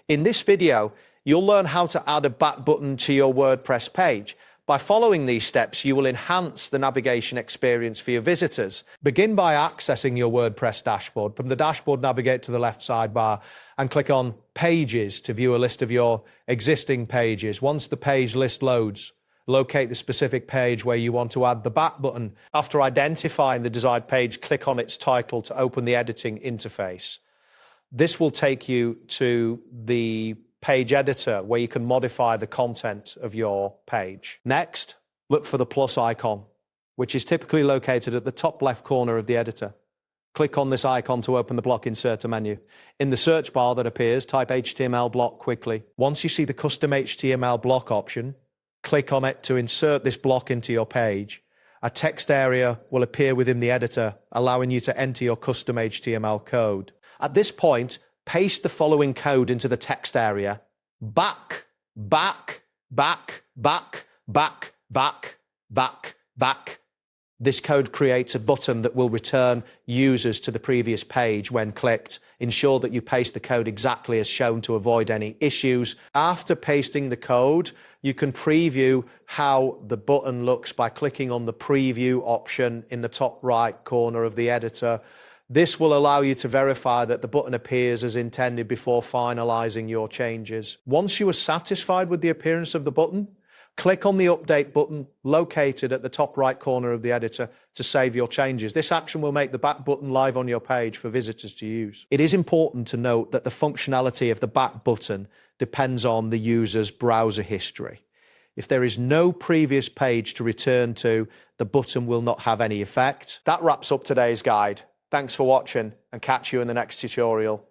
In this video, you'll learn how to add a back button to your WordPress page. By following these steps, you will enhance the navigation experience for your visitors. Begin by accessing your WordPress dashboard. From the dashboard, navigate to the left sidebar and click on Pages to view a list of your existing pages. Once the page list loads, locate the specific page where you want to add the back button. After identifying the desired page, click on its title to open the editing interface. This will take you to the page editor where you can modify the content of your page. Next, look for the plus icon, which is typically located at the top left corner of the editor. Click on this icon to open the block inserter menu. In the search bar that appears, type HTML block quickly. Once you see the custom HTML block option, click on it to insert this block into your page. A text area will appear within the editor, allowing you to enter your custom HTML code. At this point, paste the following code into the text area: back, back, back, back, back, back, back, back. This code creates a button that will return users to the previous page when clicked. Ensure that you paste the code exactly as shown to avoid any issues. After pasting the code, you can preview how the button looks by clicking on the preview option in the top right corner of the editor. This will allow you to verify that the button appears as intended before finalizing your changes. Once you are satisfied with the appearance of the button, click on the update button located at the top right corner of the editor to save your changes. This action will make the back button live on your page for visitors to use. It is important to note that the functionality of the back button depends on the user's browser history. If there is no previous page to return to, the button will not have any effect. That wraps up today's guide. Thanks for watching, and catch you in the next tutorial.